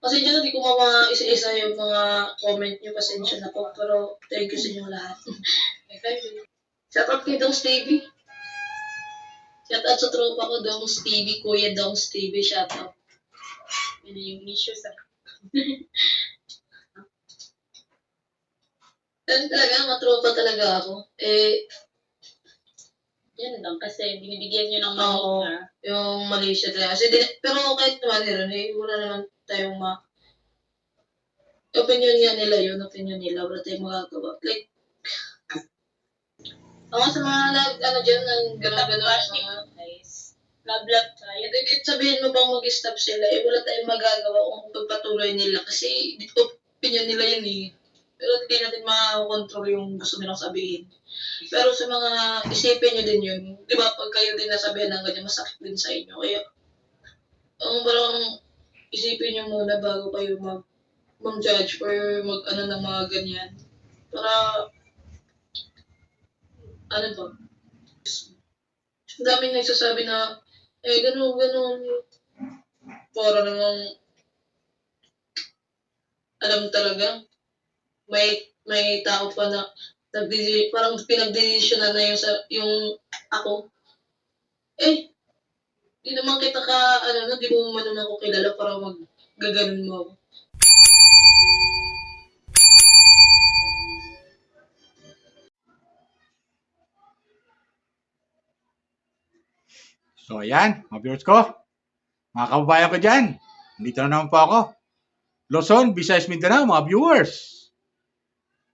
Kasi dyan, hindi ko mga isa-isa yung mga comment nyo, pasensya na po. Pero thank you sa inyo lahat. Shoutout kay Dong Stevie. Shoutout sa tropa ko, Dong Stevie, Kuya Dong Stevie, shoutout. Yun yung issues ah. Ganun talaga, matropa talaga ako. Yan lang kasi binibigyan nyo ng mali. Yung Malaysia talaga. Kasi pero kahit naman yun, wala naman tayong opinion nga nila yun, opinion nila, wala tayong magagawa. Like, ako sa mga dyan, ng gano'n-gano'n, guys. Love tayo. Sabihin mo bang mag-stop sila, wala tayong magagawa kung pagpatuloy nila kasi opinion nila yun eh. Pero hindi natin makakontrol yung gusto nilang sabihin. Pero sa mga isipin nyo din yun, di ba pag kayo din nasabihan ng ganyan, masakit din sa inyo. Kaya, parang isipin nyo muna bago kayo mag-judge or mag-ano ng mga ganyan. Para, ano ba? Ang daming nagsasabi na, ganun. Para namang, alam talaga, may tao pa na parang pinagdesisyonan na yung ako. Di naman kita di mo man ako kilala para maggaganon mo ako. So, ayan, mga viewers ko. Mga kababayan ko dyan. Nandito na naman po ako. Luzon, Visayas, Mindanao, mga viewers.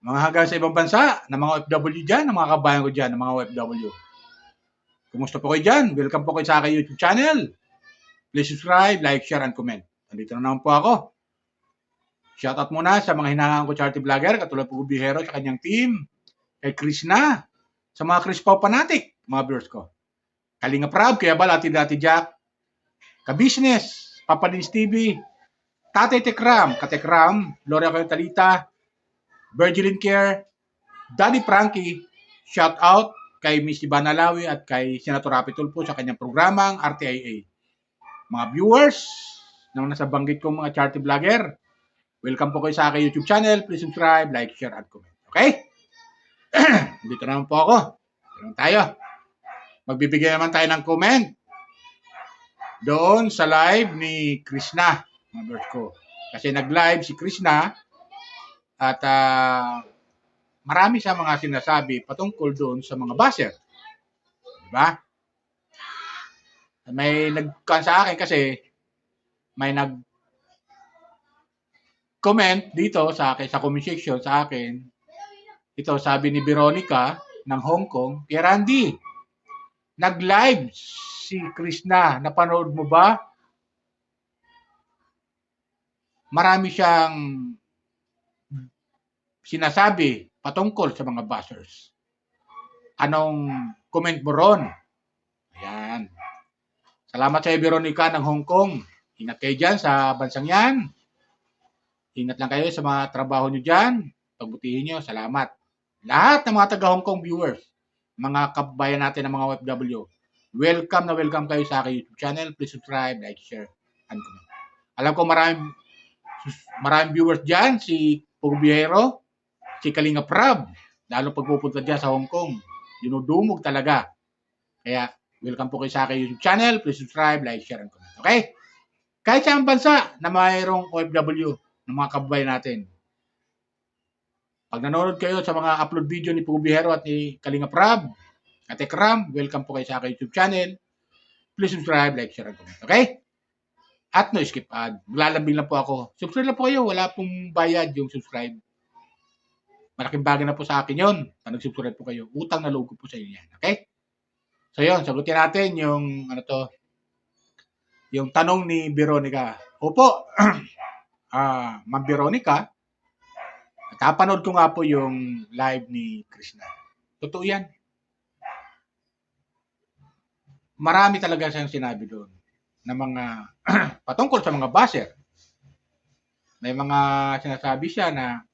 Mga hanggang sa ibang bansa, ng mga OFW dyan, ng mga kababayan ko dyan, ng mga OFW. Kumusta po kayo dyan? Welcome po kayo sa aking YouTube channel. Please subscribe, like, share, and comment. Nandito na naman po ako. Shoutout muna sa mga hinahangaan ko charity vlogger, katulad po Bihero sa kanyang team, kay Chris na, sa mga Chris Pau Fanatic, mga viewers ko. Kalinga Prab, kaya ba, Dati Jack, Ka-Business, Papa Lins TV, Tatay Tekram, Katekram, Gloria Kayo Talita, Virgilin Care, Daddy Frankie, shout out kay Miss Ivana Lawi at kay Senator Rapi Tulfo sa kanyang programang RTIA. Mga viewers, na nasa banggit kong mga charity vlogger, welcome po kayo sa aking YouTube channel. Please subscribe, like, share, and comment. Okay? Dito naman po ako. Dito tayo. Magbibigay naman tayo ng comment doon sa live ni Krishna, mga viewers ko. Kasi nag-live si Krishna at marami siya mga sinasabi patungkol doon sa mga basher. Diba? May nag-comment sa akin kasi may nag-comment dito sa akin, sa comment section sa akin. Ito, sabi ni Veronica ng Hong Kong, Randy, nag-live si Krishna. Napanood mo ba? Marami siyang sinasabi patungkol sa mga bashers. Anong comment mo ron? Ayan. Salamat sa Veronica ng Hong Kong. Ingat kayo dyan sa bansang yan. Ingat lang kayo sa mga trabaho nyo dyan. Pagbutihin nyo. Salamat. Lahat ng mga taga Hong Kong viewers, mga kababayan natin ng mga OFW, welcome na welcome kayo sa aking YouTube channel. Please subscribe, like, share, and comment. Alam ko maraming viewers dyan. Si Pugbihero, si Kalinga Prab, lalo pagpupunta dyan sa Hong Kong. Dinudumog talaga. Kaya, welcome po kayo sa aking YouTube channel. Please subscribe, like, share, and comment. Okay? Kahit sa bansa na mayroong OFW ng mga kababayan natin. Pag nanonood kayo sa mga upload video ni Pugbihero at ni Kalinga Prab, Katekram, welcome po kayo sa aking YouTube channel. Please subscribe, like, share, and comment. Okay? At no skip ad. Maglalambing lang po ako. Subscribe lang po kayo. Wala pong bayad yung subscribe. Malaking bagay na po sa akin yun. Pag nag-subscribe po kayo, utang na loob ko po sa inyo yan. Okay? So yun, sagutin natin yung yung tanong ni Veronica. Opo, Ma'am Veronica, napanood ko nga po yung live ni Krishna. Totoo yan. Marami talaga siyang sinabi doon na mga patungkol sa mga basher. May mga sinasabi siya na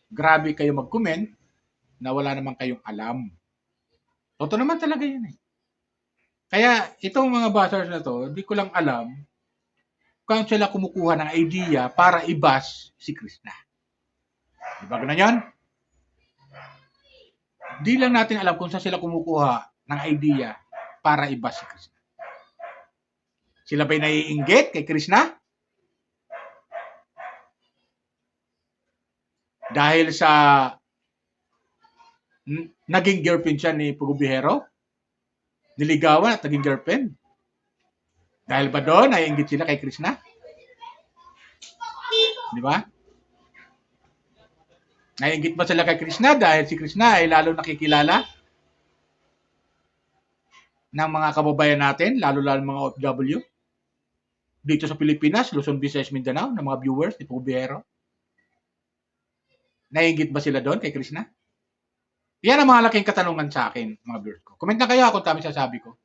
grabe kayo mag-comment na wala naman kayong alam. Totoo naman talaga yun eh. Kaya itong mga bashers na to, di ko lang alam kung sila kumukuha ng idea para i-bash si Krishna. Di ba ganun yun? Di lang natin alam kung saan sila kumukuha ng idea para i-bash si Krishna. Sila ba'y naiinggit kay Krishna? Dahil sa naging girlfriend siya ni Pugubihero? Niligawan at naging girlfriend? Dahil ba doon, naiinggit sila kay Krishna? Di ba? Naiinggit ba sila kay Krishna dahil si Krishna ay lalo nakikilala ng mga kababayan natin, lalo-lalo mga OFW? Dito sa Pilipinas, Luzon, Visayas, Mindanao, ng mga viewers ni Pugubihero? Naiinggit ba sila doon kay Krishna? Yan ang mga laking katanungan sa akin, mga viewers ko. Comment na kayo kung tama sasabi ko.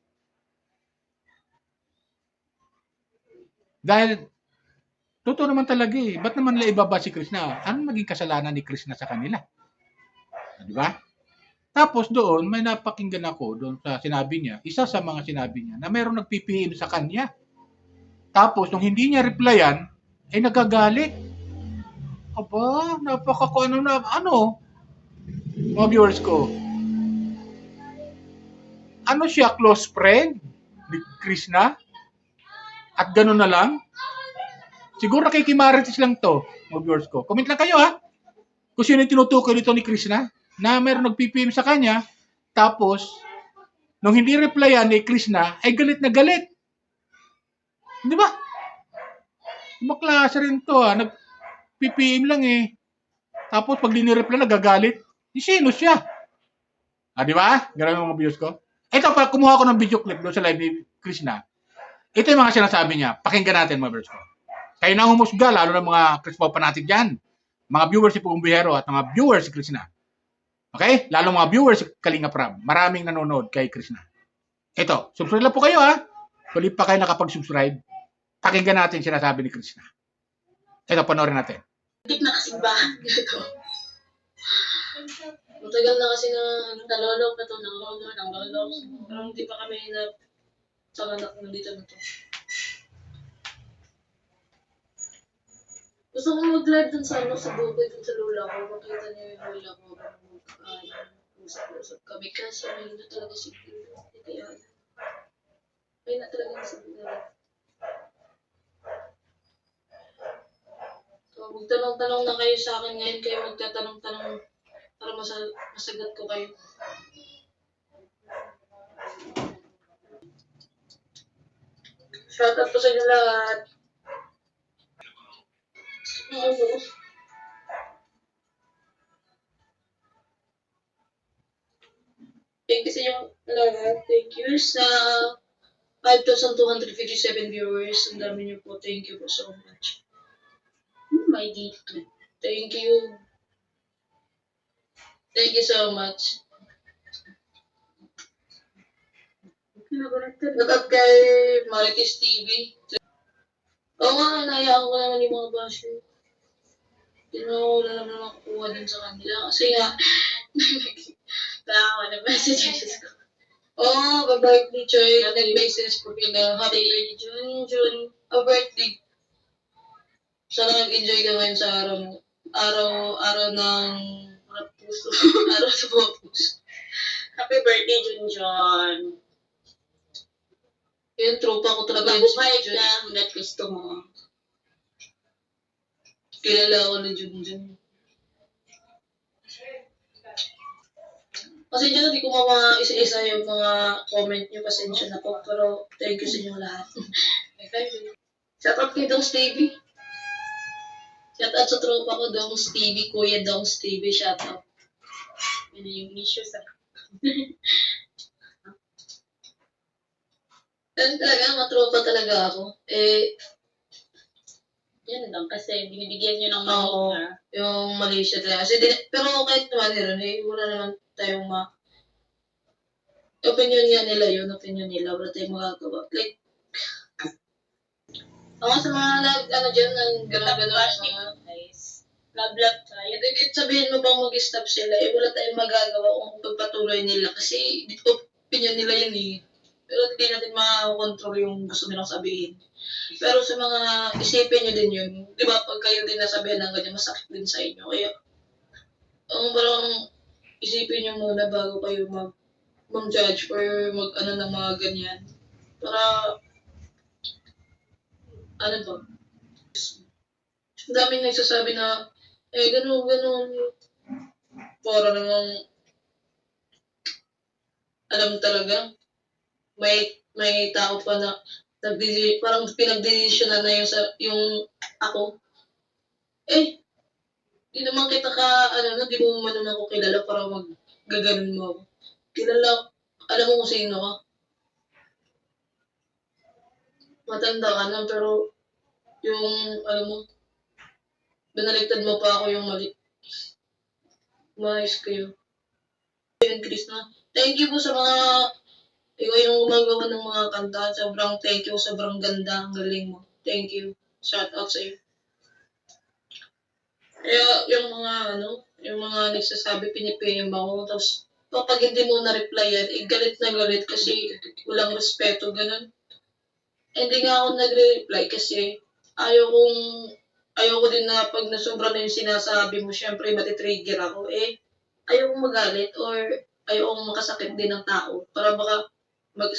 Dahil, totoo naman talaga eh. Ba't naman nila ibaba si Krishna? Ano maging kasalanan ni Krishna sa kanila? Di ba? Tapos doon, may napakinggan ako doon sa sinabi niya, isa sa mga sinabi niya, na mayroong nagpipihim sa kanya. Tapos, nung hindi niya replyan, ay nagagalit. Aba, mga viewers ko. Ano siya, close friend ni Krishna? At gano'n na lang? Siguro nakikimarites lang to, mga viewers ko. Comment lang kayo ha. Kung sino yung tinutukoy dito ni Krishna, na mayroong nag-PPM sa kanya, tapos, nung hindi replyan ni Krishna, ay galit na galit. Di ba? Maklase rin to ha. Nag-PPM lang eh. Tapos pag di ni-reply, nagagalit. Sino siya? Di ba? Ganun ang mga videos ko. Ito, kumuha ko ng video clip doon sa live ni Krishna. Ito yung mga sinasabi niya. Pakinggan natin mga viewers ko. Kayo na humusga, lalo na mga Krispo fanatic dyan. Mga viewers si Pugubihero at mga viewers si Krishna. Okay? Lalo mga viewers si Kalinga Prab. Maraming nanonood kay Krishna. Ito, subscribe lang po kayo ha. Kung di pa kayo nakapag-subscribe, pakinggan natin sinasabi ni Krishna. Ito, panoorin natin. Hindi na kasi ba? Matagal na kasi na Nalolok na to, nalolok. parang hindi pa kami na panganak na dito na to. Gusto ko mag-live dun sa Bukid, dun sa lola ko. Makita niyo yung lola ko. Usap-usap kami. Kaso may na talaga si Kaya may na talaga si So, magtanong-tanong na kayo sa akin ngayon. Kayo magtatanong-tanong para masagot ko kayo. Shout out po sa inyo lahat. Thank you sa inyo lahat. Thank you sa 5,257 viewers. Ang dami niyo po. Thank you po so much. May dito. Thank you. Thank you so much. Look up kay Marites TV. Oo nga, nahayaan ko naman yung mga basher. Wala naman makukuha din sa kanila. Kasi nga, Ako na messages ko. birthday Choy. Nag-message ko pila. Happy June. birthday. Sana nag-enjoy ka ngayon sa araw ng puso. Araw sa mga puso. Happy birthday, Junjun. Yun, tropa ko talaga. Mabuhay ka hanggat gusto mo. Kilala ko na Junjun. Kasi dyan, hindi ko isa-isa yung mga comment nyo. Pasensya na po. Pero thank you sa inyo lahat. Shout out kay Dongs TV. Shout out sa tropa ko, Dongs TV. Kuya Dongs TV, shout out. Yun yung issue sa... Yan talaga, matropa talaga ako. Yan lang, kasi binibigyan nyo ng Oo, money. yung Malaysia talaga. Kasi pero kahit naman rin, wala naman tayong opinion nga nila yun, opinion nila. Wala tayong magagawa. Like, ako sa mga dyan, ng gano'n-gano'n. Guys, love tayo. Sabihin mo bang mag-stop sila, wala tayong magagawa kung pagpatuloy nila. Kasi opinion nila yun eh. Pero hindi natin makakontrol yung gusto nilang sabihin. Pero sa mga isipin nyo din yun, di ba pag kayo din nasabihan ng ganyan, masakit din sa inyo. Kaya, ang parang isipin nyo muna bago kayo mag-judge or mag-ano ng mga ganyan. Para, ano ba, ang daming nagsasabi na, ganun. Para namang, alam talaga, may tao pa na parang pinagdedesisyonan na yung ako. Di naman kita di mo man ako kilala para maggaganon mo ako. Kilala, alam mo kung sino ka. Matanda ka na, pero yung, alam mo, binaliktad mo pa ako yung mali. Maayos kayo. Ayun, Chris na. Thank you po sa mga, ikaw yung gumagawa ng mga kanta. Sobrang thank you, sobrang ganda, ang galing mo. Thank you. Shout out sa iyo. Kaya yung mga nagsasabi, pinipim ako. Tapos, kapag hindi mo na-reply yan, galit na galit kasi walang respeto, ganun. Hindi nga ako nagre-reply kasi ayaw ko din na pag nasobra na yung sinasabi mo, syempre matitrigger ako. Ayaw kong magalit or ayaw kong makasakit din ng tao. Para baka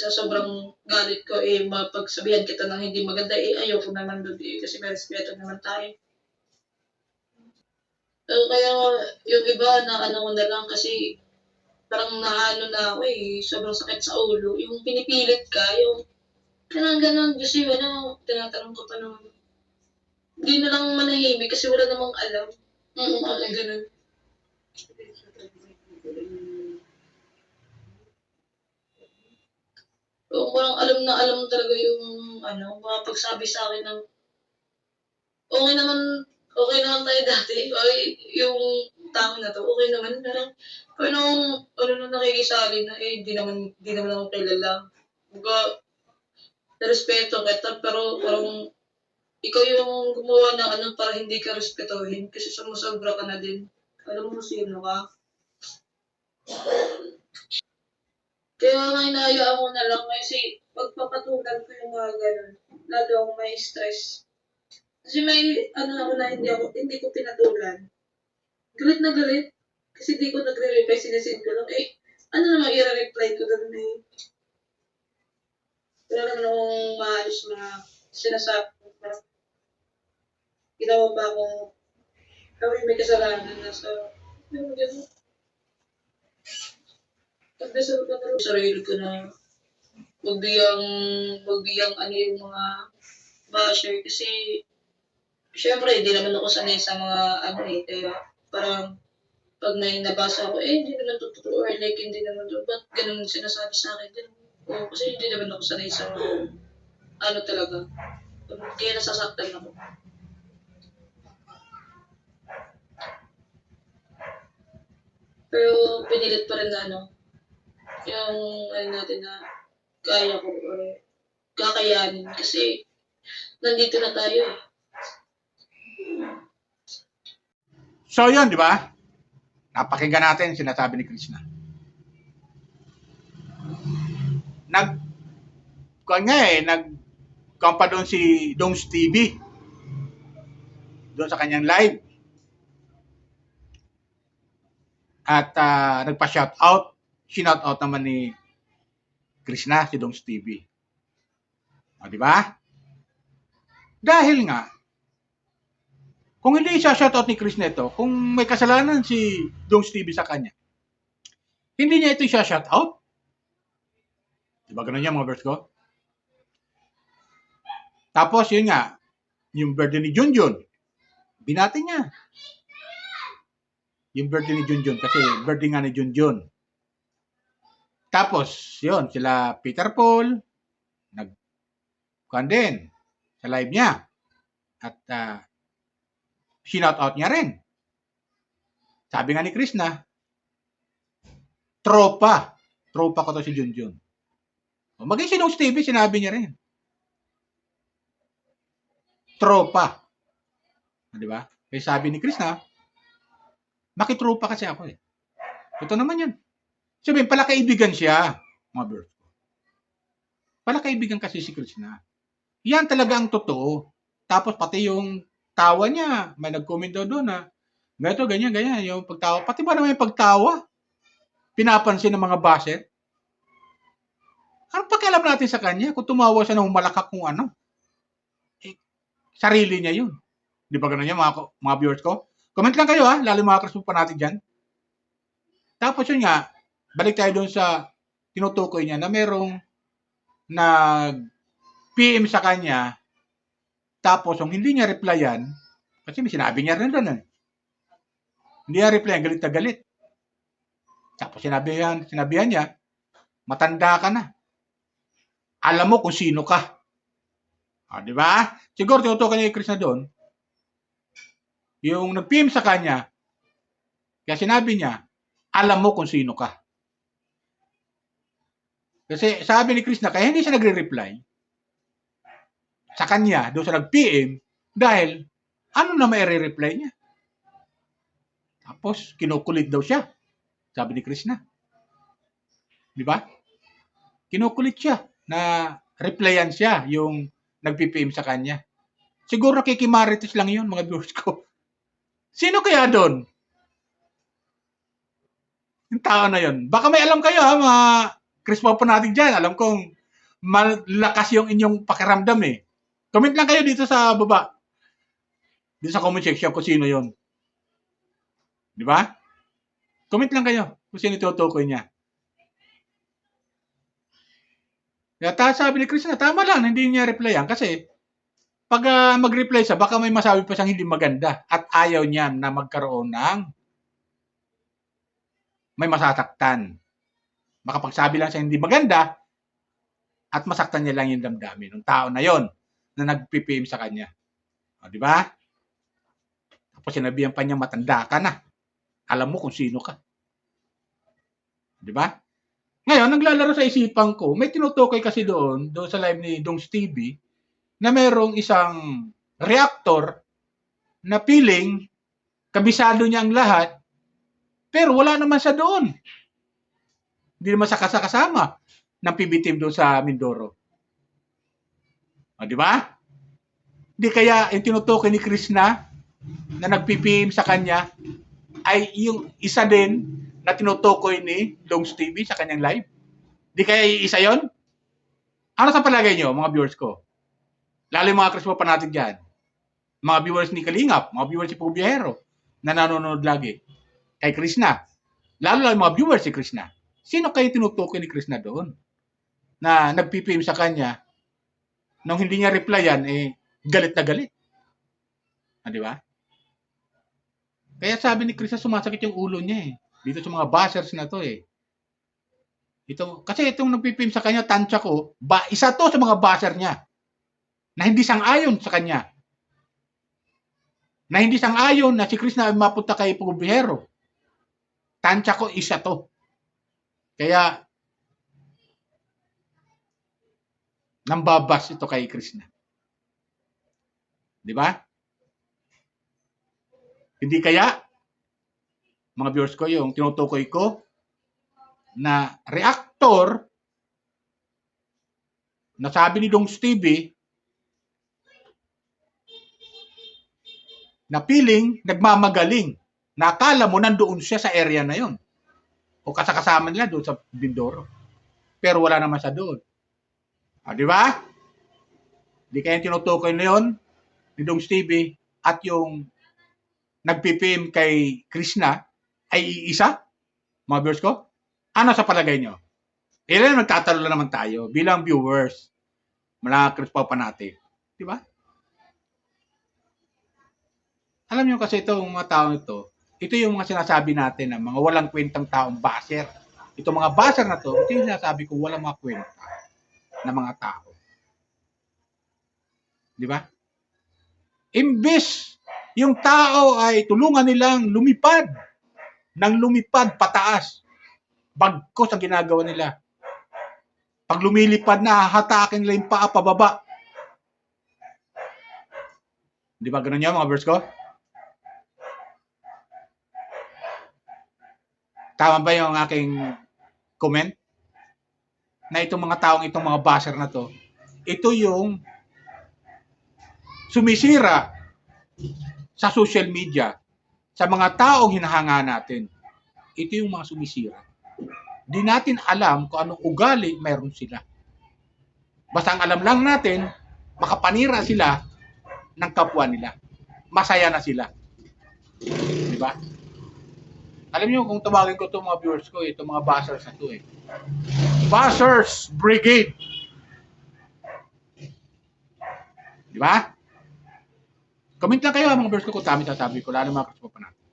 sobrang galit ko, mapagsabihan kita ng hindi maganda, ayaw ko naman doon kasi may respeto naman tayo. Kaya yung iba na ko na lang kasi parang naano na ako sobrang sakit sa ulo. Yung pinipilit ka, yung ganun, kasi tinatanong ko pa naman. Hindi na lang manahimik kasi wala namang alam. Ganun. Kung parang alam na alam talaga yung mga pagsabi sa akin ng okay naman tayo dati. Yung tao na to, okay naman. Pero nung na nakikisali na, di naman ako kilala. Baga, respeto kita, pero parang ikaw yung gumawa ng para hindi ka respetohin kasi sumusobra ka na din. Alam mo sino ka. Kaya nga inahayaan ko na lang kasi pagpapatulan ko yung mga ganun. Lalo ako may stress. Kasi may ako na hindi ko pinatulan. Galit na galit. Kasi di ko nagre-reply, sinesend ko lang. Ano naman i-reply ko doon wala naman akong maayos mga sinasabi ko. Ginawa pa akong may kasalanan na sa gano'n. Pagdasal ko na sarili ko na magbiyang yung mga basher kasi syempre, hindi naman ako sanay sa mga kaya parang pag may nabasa ako, hindi naman totoo or like, hindi naman to. Ba't ganun sinasabi sa akin? Kasi hindi naman ako sanay sa talaga. Kaya nasasaktan ako. Pero pinilit pa rin na yung natin na kaya ko or kakayanin kasi nandito na tayo So yun, di ba? Napakinggan natin yung sinasabi ni Krishna. Nagkampa doon si Dongs TV doon sa kanyang live at nagpa-shoutout, shoutout naman ni Krishna si Dongs TV. O, di ba? Dahil nga kung hindi siya-shoutout ni Krishna ito, kung may kasalanan si Dongs TV sa kanya, hindi niya ito siya-shoutout. Diba ganun yan mga verse ko? Tapos yun nga, yung birthday ni Junjun, binati niya. Yung birthday ni Junjun, kasi birthday nga ni Junjun. Tapos, yun, sila Peter Paul, nag-kuhan din sa live niya. At, shout-out niya rin. Sabi nga ni Krishna, tropa ko to si Junjun. Maging si Dongs TV, sinabi niya rin. Tropa. Di ba? Kaya sabi ni Krishna, makitropa kasi ako Ito naman yan. Sabihin, pala kaibigan siya, mga birds. Palakaibigan kasi si Krishna. Yan talaga ang totoo. Tapos pati yung tawa niya, may nag-comment daw doon na ganito, ganyan, ganyan, yung pagtawa. Pati ba naman yung pagtawa? Pinapansin ng mga basher? Anong pakialam natin sa kanya kung tumawa siya ng malakak kung ano? Eh, sarili niya yun. Di ba ganun yan, mga viewers ko? Comment lang kayo ha, lalo mga Christmas pa natin dyan. Tapos yun nga, balik tayo doon sa tinutukoy niya na merong nag-PM sa kanya, tapos kung hindi niya replyan, kasi may sinabi niya rin doon hindi niya replyan, galit na galit. Tapos sinabihan niya, matanda ka na. Alam mo kung sino ka. Di ba? Siguro tinutukoy ni Krishna doon, yung nag-PM sa kanya, kaya sinabi niya, alam mo kung sino ka. Kasi sabi ni Krishna, kaya hindi siya nagre-reply sa kanya, doon sa nag-PM, dahil ano na may re-reply niya? Tapos, kinukulit daw siya. Sabi ni Krishna. Di ba? Kinukulit siya na replyan siya yung nag-PM sa kanya. Siguro nakikimarites lang yun, mga viewers ko. Sino kaya doon? Yung tao na yun. Baka may alam kayo ha, mga Christmas pa natin dyan. Alam kong malakas yung inyong pakiramdam eh. Comment lang kayo dito sa baba. Dito sa comment section kung sino yun. Di ba? Comment lang kayo kung sino itutukoy niya. Kaya sabi ni Krishna, tama lang, hindi niya replyan kasi pag mag-reply siya, baka may masabi pa siyang hindi maganda at ayaw niya na magkaroon ng may masasaktan. Makapagsabi lang siya hindi maganda at masaktan niya lang yung damdamin ng tao na yon na nag-PM sa kanya. O, di ba? Tapos sinabihan pa niya, matanda ka na. Alam mo kung sino ka. Di ba? Ngayon, naglalaro sa isipan ko, may tinutukoy kasi doon sa live ni Dongs TV, na merong isang reactor na feeling, kabisado niya ang lahat, pero wala naman siya doon. Hindi naman siya kasama ng PB team doon sa Mindoro. O, di ba? Di kaya yung tinutukoy ni Krishna na nag-PPM sa kanya ay yung isa din na tinutukoy ni Dongs TV sa kanyang live? Di kaya isa yon? Ano sa palagay nyo, mga viewers ko? Lalo yung mga Christmas pa natin dyan. Mga viewers ni Kalingap, mga viewers si Pubiyahero na nanonood lagi kay Krishna. Lalo lang yung mga viewers si Krishna. Sino kayo tinutukoy ni Krishna doon? Na nag-PPM sa kanya, nung hindi niya replyan, galit na galit. Di ba? Kaya sabi ni Krishna, sumasakit yung ulo niya dito sa mga bashers na to Kasi itong nagpipim sa kanya, tansya ko, isa to sa mga basher niya na hindi sang-ayon sa kanya. Na hindi sang-ayon na si Krishna ay mapunta kay Pubiyahero. Tansya ko, isa to. Kaya, nambabas ito kay Krishna. Di ba? Hindi kaya, mga viewers ko, yung tinutukoy ko, na reactor, na sabi ni Dongs TV, na feeling, nagmamagaling, na akala mo nandoon siya sa area na yon. O kasama nila doon sa Mindoro. Pero wala naman siya doon. Di ba? Di kaya tinutukoy na yun ni Dongs TV at yung nag-PPM kay Krishna ay isa, mga viewers ko? Ano sa palagay nyo? Ilan nagtatalo na naman tayo bilang viewers. Malakris pa natin. Di ba? Alam nyo kasi itong mga tao ito yung mga sinasabi natin na mga walang kwentang taong basher. Itong mga basher na ito yung sinasabi ko walang mga kwenta na mga tao. Di ba? Imbes yung tao ay tulungan nilang lumipad pataas. Bagkos ang ginagawa nila. Pag lumilipad na, hahatakin nila yung paa pababa. Di ba ganun yun, mga viewers ko? Tama ba yung aking comment? na itong mga taong itong mga basher na to, ito yung sumisira sa social media, sa mga taong hinahanga natin. Ito yung mga sumisira. Di natin alam kung anong ugali mayroon sila. Basta ang alam lang natin, makapanira sila ng kapwa nila. Masaya na sila. Di ba? Alam niyo kung tawagin ko itong mga viewers ko, itong mga bashers na ito eh. Bashers Brigade. Di ba? Comment lang kayo mga viewers ko kung tama sasabi ko, lalo mga kasama pa natin.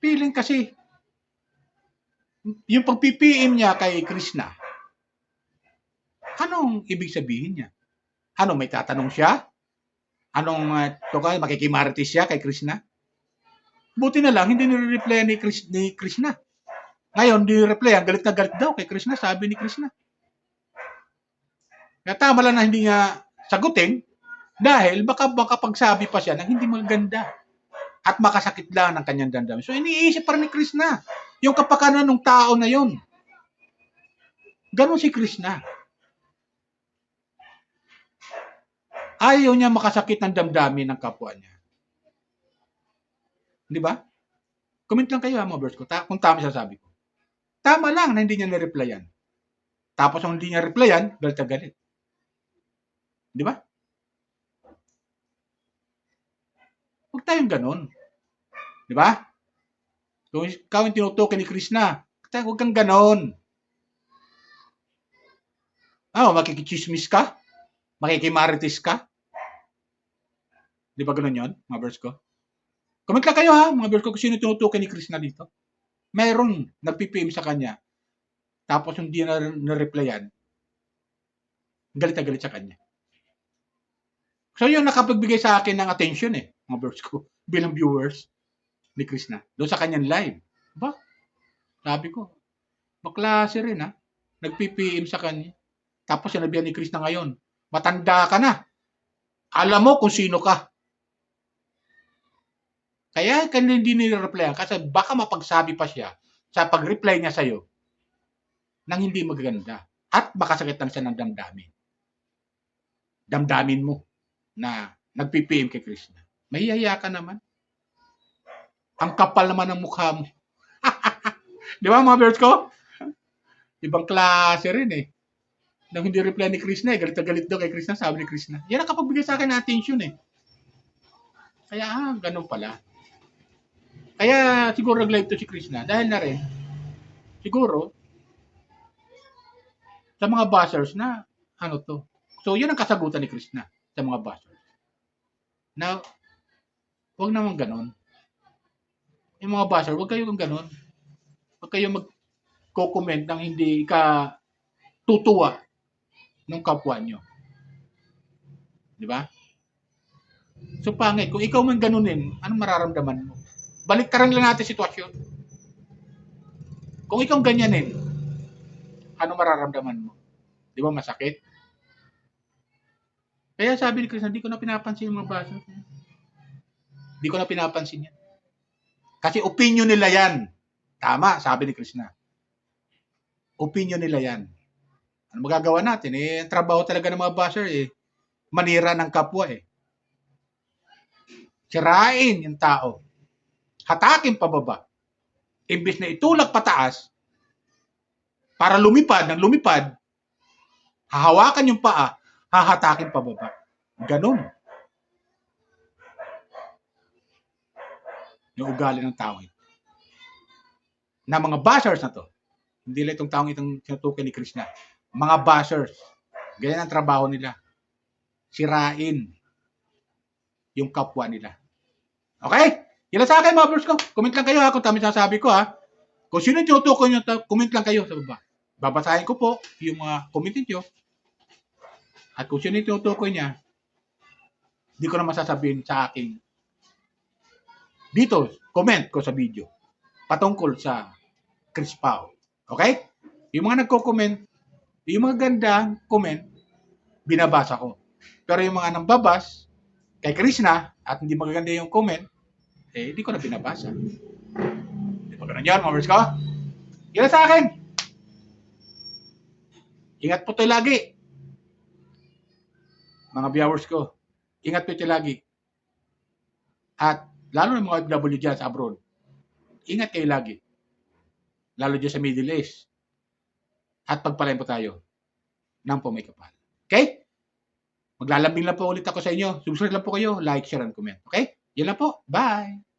Feeling kasi, yung pag-PPM niya kay Krishna, anong ibig sabihin niya? Ano, may tatanong siya? Anong makikimarites siya kay Krishna? Buti na lang, hindi nire-reply ni Krishna. Ngayon, hindi nire-reply. Galit na galit daw kay Krishna, sabi ni Krishna. Kaya tama lang na hindi niya sagutin dahil baka pagsabi pa siya ng hindi maganda at makasakit lang ng kanyang damdamin. So, iniisip pa rin ni Krishna yung kapakanan ng tao na yon. Ganon si Krishna. Ayaw niya makasakit ng damdamin ng kapwa niya. Di ba? Comment lang kayo mga viewers ko kung tama sasabi ko. Tama lang na hindi niya nireplyan. Tapos kung hindi niya replyan, galit na galit. Di ba? Huwag tayong ganon. Di ba? Kung ikaw yung tinutukoy ni Krishna, huwag kang ganon. Makikichismis ka? Makikimarites ka? Di ba ganun yun, mga viewers ko? Comment lang kayo ha, mga viewers ko, kung sino tinutukoy ni Krishna dito. Mayroong nagpipim sa kanya, tapos hindi na replyan, galit na galit sa kanya. So yun nakapagbigay sa akin ng attention mga viewers ko, bilang viewers ni Krishna, doon sa kanyang live. Ba? Sabi ko, baklase rin nagpipim sa kanya. Tapos sinabihan ni Krishna ngayon, matanda ka na. Alam mo kung sino ka. Kaya hindi nire-replyan kasi baka mapagsabi pa siya sa pag-reply niya sa'yo nang hindi magaganda at makasakit lang siya ng damdamin. Damdamin mo na nag-PPM kay Krishna. Mahihiya ka naman. Ang kapal naman ng mukha mo. Di ba mga viewers ko? Ibang klase rin Nang hindi reply ni Krishna galit na galit daw kay Krishna, sabi ni Krishna. Yan ang nakapagbigay sa akin ng attention Kaya ganun pala. Kaya siguro nag-live to si Krishna dahil na rin siguro sa mga bashers na to. So yan ang kasagutan ni Krishna sa mga bashers. Now, huwag naman ganon. Yung mga basher, huwag kayo ganon. Huwag kayo mag-comment ng hindi ka tutuwa ng kapwa nyo. Di ba? So pangit, kung ikaw man ganunin, anong mararamdaman mo? Baliktaran lang natin sitwasyon. Kung ikaw ganyanin, ano mararamdaman mo? Di ba masakit? Kaya sabi ni Krishna, hindi ko na pinapansin yung mga basa. Hindi ko na pinapansin yan. Kasi opinion nila yan. Tama, sabi ni Krishna. Opinion nila yan. Ano magagawa natin? Trabaho talaga ng mga basher manira ng kapwa Sirain yung tao. Hatakin pababa. Imbis na itulak pataas, para lumipad, hahawakan yung paa, hahatakin pababa. Ganon. Yung ugali ng tao na mga bashers na to. Hindi lang itong taong itong tinutukoy ni Krishna. Mga bashers. Ganyan ang trabaho nila. Sirain yung kapwa nila. Okay? Yan sa akin mga viewers ko. Comment lang kayo kung tama sasabi ko Kung sino yung tinutukoy nyo, comment lang kayo sa baba. Babasahin ko po yung mga comment nyo. At kung sino yung tinutukoy niya, hindi ko na masasabihin sa aking dito, comment ko sa video patungkol sa Chris Pao. Okay? Yung mga nagko-comment, yung mga gandang comment, binabasa ko. Pero yung mga nambabas kay Krishna at hindi magaganda yung comment, hindi ko na binabasa. Di ba ganun yun, mga viewers ko. Yan lang sa akin. Ingat po tayo lagi. Mga viewers ko, ingat po tayo lagi. At lalo na mga OFW dyan sa abroad, ingat kayo lagi. Lalo dyan sa Middle East. At pagpalain po tayo ng may kapal. Okay? Maglalambing lang po ulit ako sa inyo. Subscribe lang po kayo, like, share, and comment. Okay? Yan lang po. Bye!